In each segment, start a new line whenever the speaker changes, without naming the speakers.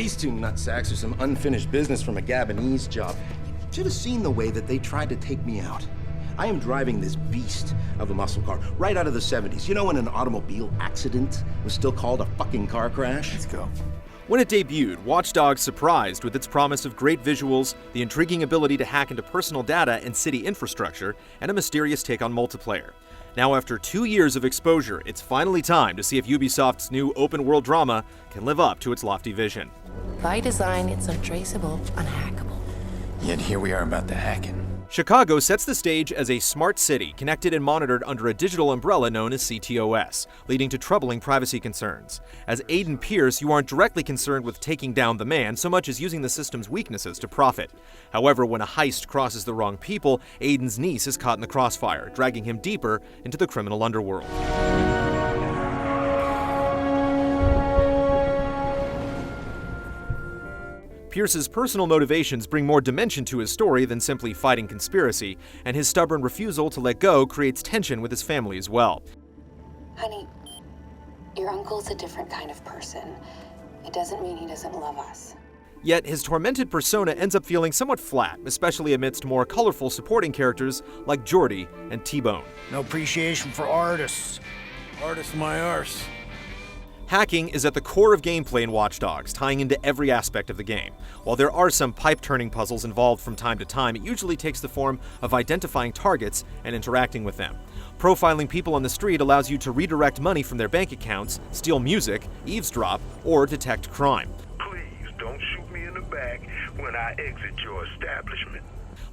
These two nutsacks are some unfinished business from a Gabonese job. You should have seen the way that they tried to take me out. I am driving this beast of a muscle car right out of the 70s. You know when an automobile accident was still called a fucking car crash?
Let's go.
When it debuted, Watch Dogs surprised with its promise of great visuals, the intriguing ability to hack into personal data and city infrastructure, and a mysterious take on multiplayer. Now, after 2 years of exposure, it's finally time to see if Ubisoft's new open-world drama can live up to its lofty vision.
By design, it's untraceable, unhackable.
Yet here we are about the hacking.
Chicago sets the stage as a smart city connected and monitored under a digital umbrella known as CTOS, leading to troubling privacy concerns. As Aiden Pierce, you aren't directly concerned with taking down the man so much as using the system's weaknesses to profit. However, when a heist crosses the wrong people, Aiden's niece is caught in the crossfire, dragging him deeper into the criminal underworld. Pierce's personal motivations bring more dimension to his story than simply fighting conspiracy, and his stubborn refusal to let go creates tension with his family as well.
Honey, your uncle's a different kind of person. It doesn't mean he doesn't love us.
Yet his tormented persona ends up feeling somewhat flat, especially amidst more colorful supporting characters like Jordy and T-Bone.
No appreciation for artists. Artists my arse.
Hacking is at the core of gameplay in Watch Dogs, tying into every aspect of the game. While there are some pipe-turning puzzles involved from time to time, it usually takes the form of identifying targets and interacting with them. Profiling people on the street allows you to redirect money from their bank accounts, steal music, eavesdrop, or detect crime.
Please don't shoot me in the back when I exit your establishment.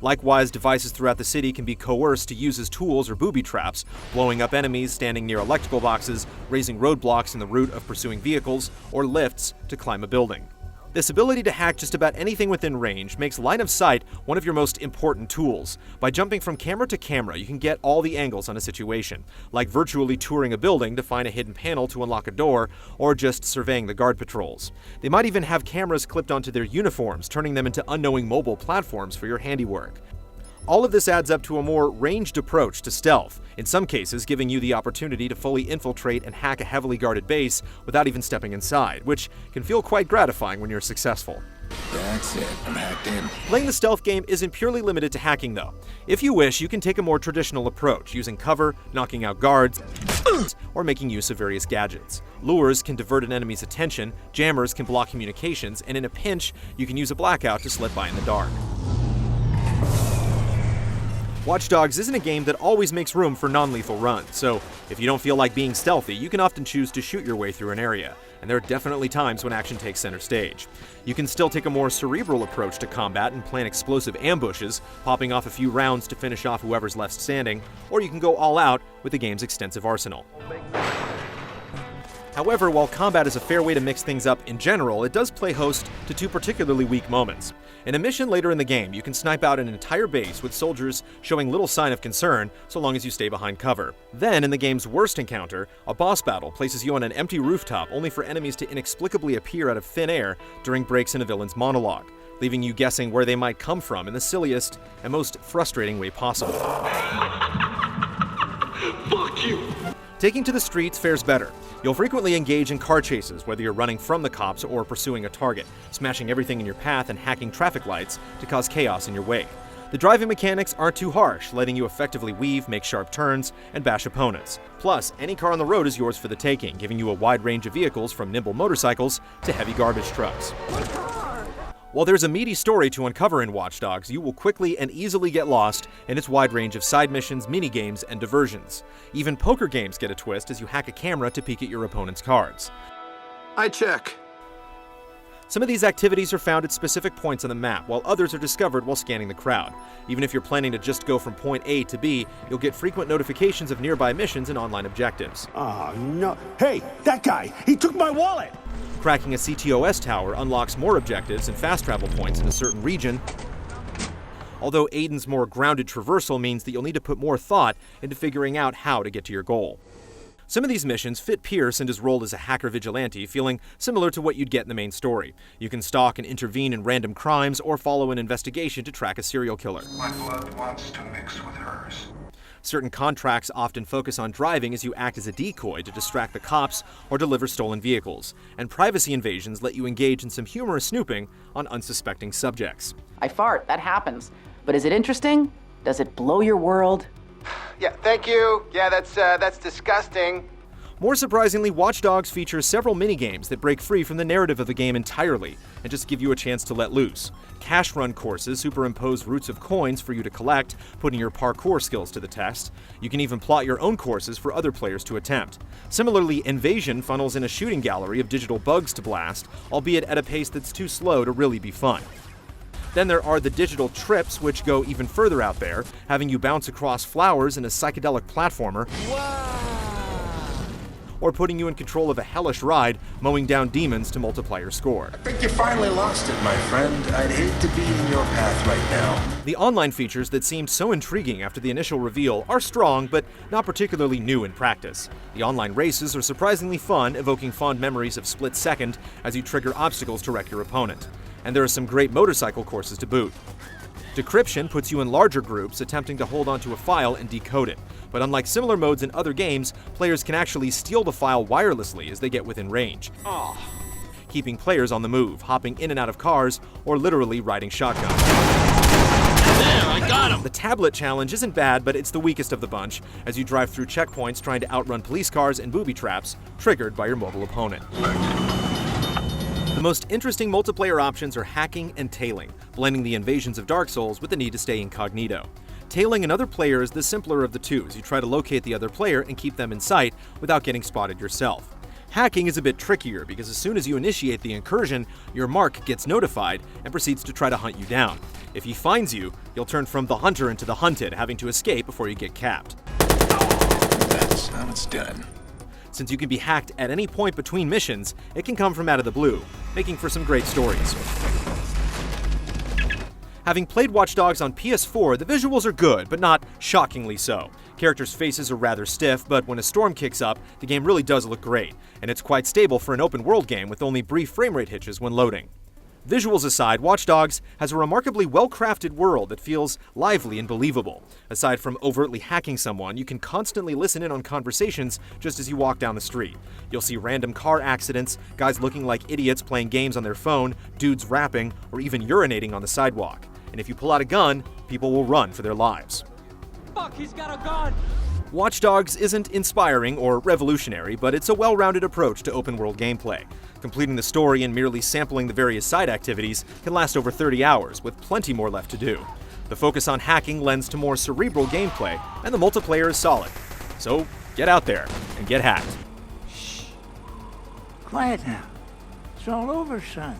Likewise, devices throughout the city can be coerced to use as tools or booby traps, blowing up enemies standing near electrical boxes, raising roadblocks in the route of pursuing vehicles, or lifts to climb a building. This ability to hack just about anything within range makes line of sight one of your most important tools. By jumping from camera to camera, you can get all the angles on a situation, like virtually touring a building to find a hidden panel to unlock a door, or just surveying the guard patrols. They might even have cameras clipped onto their uniforms, turning them into unknowing mobile platforms for your handiwork. All of this adds up to a more ranged approach to stealth, in some cases giving you the opportunity to fully infiltrate and hack a heavily guarded base without even stepping inside, which can feel quite gratifying when you're successful.
That's it, I'm hacked in.
Playing the stealth game isn't purely limited to hacking though. If you wish, you can take a more traditional approach, using cover, knocking out guards, or making use of various gadgets. Lures can divert an enemy's attention, jammers can block communications, and in a pinch, you can use a blackout to slip by in the dark. Watch Dogs isn't a game that always makes room for non-lethal runs, so if you don't feel like being stealthy, you can often choose to shoot your way through an area, and there are definitely times when action takes center stage. You can still take a more cerebral approach to combat and plan explosive ambushes, popping off a few rounds to finish off whoever's left standing, or you can go all out with the game's extensive arsenal. However, while combat is a fair way to mix things up in general, it does play host to two particularly weak moments. In a mission later in the game, you can snipe out an entire base with soldiers showing little sign of concern so long as you stay behind cover. Then, in the game's worst encounter, a boss battle places you on an empty rooftop only for enemies to inexplicably appear out of thin air during breaks in a villain's monologue, leaving you guessing where they might come from in the silliest and most frustrating way possible.
Fuck you!
Taking to the streets fares better. You'll frequently engage in car chases, whether you're running from the cops or pursuing a target, smashing everything in your path and hacking traffic lights to cause chaos in your wake. The driving mechanics aren't too harsh, letting you effectively weave, make sharp turns, and bash opponents. Plus, any car on the road is yours for the taking, giving you a wide range of vehicles from nimble motorcycles to heavy garbage trucks. While there's a meaty story to uncover in Watch Dogs, you will quickly and easily get lost in its wide range of side missions, mini-games, and diversions. Even poker games get a twist as you hack a camera to peek at your opponent's cards.
I check.
Some of these activities are found at specific points on the map, while others are discovered while scanning the crowd. Even if you're planning to just go from point A to B, you'll get frequent notifications of nearby missions and online objectives.
Oh, no. Hey, that guy! He took my wallet!
Cracking a CTOS tower unlocks more objectives and fast travel points in a certain region, although Aiden's more grounded traversal means that you'll need to put more thought into figuring out how to get to your goal. Some of these missions fit Pierce and his role as a hacker vigilante, feeling similar to what you'd get in the main story. You can stalk and intervene in random crimes or follow an investigation to track a serial killer.
My blood wants to mix with hers.
Certain contracts often focus on driving as you act as a decoy to distract the cops or deliver stolen vehicles, and privacy invasions let you engage in some humorous snooping on unsuspecting subjects.
I fart, that happens. But is it interesting? Does it blow your world?
Yeah, thank you. Yeah, that's disgusting.
More surprisingly, Watch Dogs features several minigames that break free from the narrative of the game entirely and just give you a chance to let loose. Cash run courses superimpose routes of coins for you to collect, putting your parkour skills to the test. You can even plot your own courses for other players to attempt. Similarly, Invasion funnels in a shooting gallery of digital bugs to blast, albeit at a pace that's too slow to really be fun. Then there are the digital trips, which go even further out there, having you bounce across flowers in a psychedelic platformer. Or putting you in control of a hellish ride, mowing down demons to multiply your score.
I think you finally lost it, my friend. I'd hate to be in your path right now.
The online features that seemed so intriguing after the initial reveal are strong, but not particularly new in practice. The online races are surprisingly fun, evoking fond memories of Split Second as you trigger obstacles to wreck your opponent. And there are some great motorcycle courses to boot. Decryption puts you in larger groups attempting to hold onto a file and decode it. But unlike similar modes in other games, players can actually steal the file wirelessly as they get within range, keeping players on the move, hopping in and out of cars, or literally riding shotgun.
There, I got him!
The tablet challenge isn't bad, but it's the weakest of the bunch, as you drive through checkpoints trying to outrun police cars and booby traps, triggered by your mobile opponent. The most interesting multiplayer options are hacking and tailing, blending the invasions of Dark Souls with the need to stay incognito. Tailing another player is the simpler of the two, as you try to locate the other player and keep them in sight without getting spotted yourself. Hacking is a bit trickier because as soon as you initiate the incursion, your mark gets notified and proceeds to try to hunt you down. If he finds you, you'll turn from the hunter into the hunted, having to escape before you get capped.
That's how it's done.
Since you can be hacked at any point between missions, it can come from out of the blue, making for some great stories. Having played Watch Dogs on PS4, the visuals are good, but not shockingly so. Characters' faces are rather stiff, but when a storm kicks up, the game really does look great, and it's quite stable for an open-world game with only brief frame rate hitches when loading. Visuals aside, Watch Dogs has a remarkably well-crafted world that feels lively and believable. Aside from overtly hacking someone, you can constantly listen in on conversations just as you walk down the street. You'll see random car accidents, guys looking like idiots playing games on their phone, dudes rapping, or even urinating on the sidewalk. And if you pull out a gun, people will run for their lives.
Fuck, he's got a gun!
Watch Dogs isn't inspiring or revolutionary, but it's a well-rounded approach to open-world gameplay. Completing the story and merely sampling the various side activities can last over 30 hours, with plenty more left to do. The focus on hacking lends to more cerebral gameplay, and the multiplayer is solid. So get out there and get hacked.
Shh. Quiet now. It's all over, son.